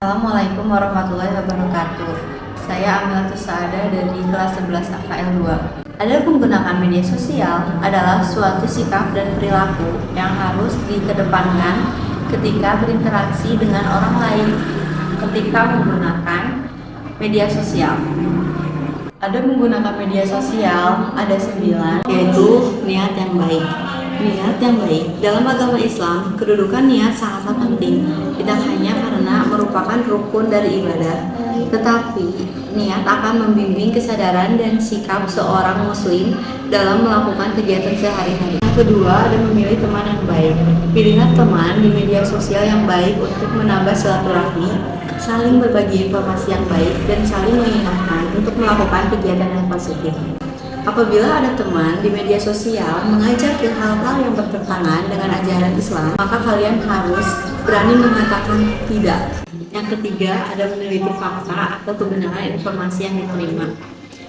Assalamualaikum warahmatullahi wabarakatuh. Saya Amilatus Saada dari kelas 11 AKL 2. Ada menggunakan media sosial adalah suatu sikap dan perilaku yang harus dikedepankan ketika berinteraksi dengan orang lain ketika menggunakan media sosial. Ada menggunakan media sosial, ada 9, yaitu niat yang baik. Niat yang baik dalam agama Islam, kedudukan niat sangatlah penting, tidak hanya karena merupakan rukun dari ibadah, tetapi niat akan membimbing kesadaran dan sikap seorang muslim dalam melakukan kegiatan sehari-hari. Yang kedua, ada memilih teman yang baik. Pilihlah teman di media sosial yang baik untuk menambah silaturahmi, saling berbagi informasi yang baik, dan saling mengingatkan untuk melakukan kegiatan yang positif. Apabila ada teman di media sosial mengajak ke hal-hal yang bertentangan dengan ajaran Islam, maka kalian harus berani mengatakan tidak. Yang ketiga, ada meneliti fakta atau kebenaran informasi yang diterima.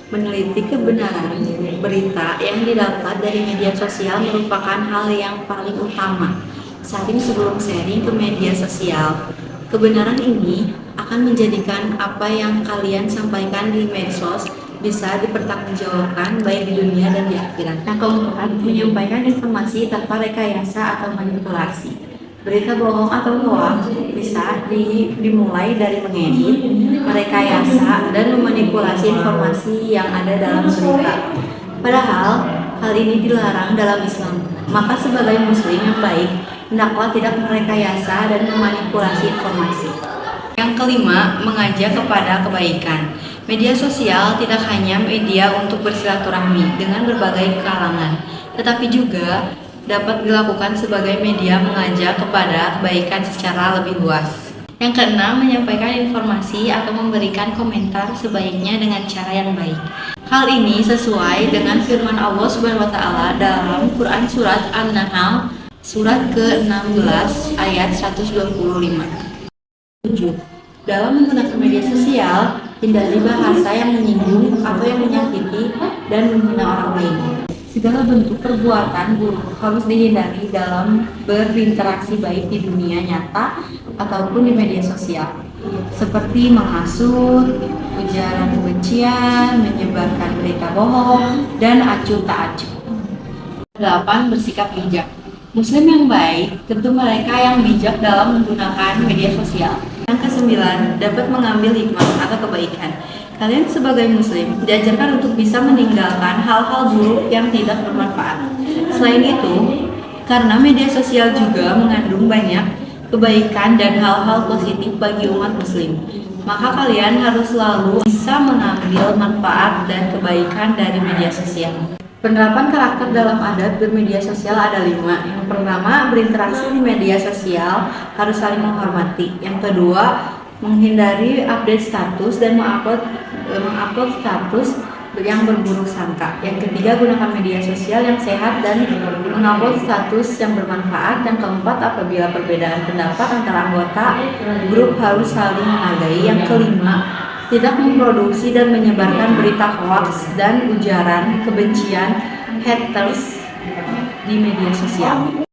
Meneliti kebenaran berita yang didapat dari media sosial merupakan hal yang paling utama. Saring sebelum sharing ke media sosial. Kebenaran ini akan menjadikan apa yang kalian sampaikan di medsos bisa dipertanggungjawabkan baik di dunia dan di akhirat. Yang keempat, menyampaikan informasi tanpa rekayasa atau manipulasi. Berita bohong atau hoax bisa dimulai dari mengedit, merekayasa, dan memanipulasi informasi yang ada dalam berita. Padahal hal ini dilarang dalam Islam. Maka sebagai muslim yang baik, hendaklah tidak merekayasa dan memanipulasi informasi. Yang kelima, mengajak kepada kebaikan. Media sosial tidak hanya media untuk bersilaturahmi dengan berbagai kalangan, tetapi juga dapat dilakukan sebagai media mengajak kepada kebaikan secara lebih luas. Yang keenam, menyampaikan informasi atau memberikan komentar sebaiknya dengan cara yang baik. Hal ini sesuai dengan firman Allah SWT dalam Quran Surat An-Nahl surat ke-16 ayat 125. 7. Dalam menggunakan media sosial, hindari bahasa yang menyinggung atau yang menyakiti dan menghina orang lain. Segala bentuk perbuatan buruk harus dihindari dalam berinteraksi baik di dunia nyata ataupun di media sosial, seperti menghasut, ujaran kebencian, menyebarkan berita bohong, dan acuh tak acuh. 8. Bersikap bijak. Muslim yang baik tentu mereka yang bijak dalam menggunakan media sosial. Yang ke-9, dapat mengambil hikmah atau kebaikan. Kalian sebagai muslim diajarkan untuk bisa meninggalkan hal-hal buruk yang tidak bermanfaat. Selain itu, karena media sosial juga mengandung banyak kebaikan dan hal-hal positif bagi umat muslim, maka kalian harus selalu bisa mengambil manfaat dan kebaikan dari media sosial. Penerapan karakter dalam adat bermedia sosial ada 5. Yang pertama, berinteraksi di media sosial harus saling menghormati. Yang kedua, menghindari update status dan mengupload status yang berburuk sangka. Yang ketiga, gunakan media sosial yang sehat dan mengupload status yang bermanfaat. Yang keempat, apabila perbedaan pendapat antara anggota grup harus saling menghargai. Yang kelima, tidak memproduksi dan menyebarkan berita hoax dan ujaran kebencian haters di media sosial.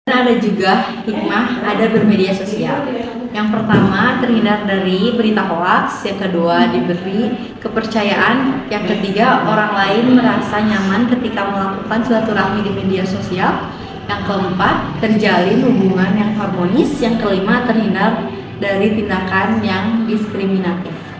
Dan ada juga hikmah ada bermedia sosial. Yang pertama, terhindar dari berita hoax. Yang kedua, diberi kepercayaan. Yang ketiga, orang lain merasa nyaman ketika melakukan silaturahmi di media sosial. Yang keempat, terjalin hubungan yang harmonis. Yang kelima, terhindar dari tindakan yang diskriminatif.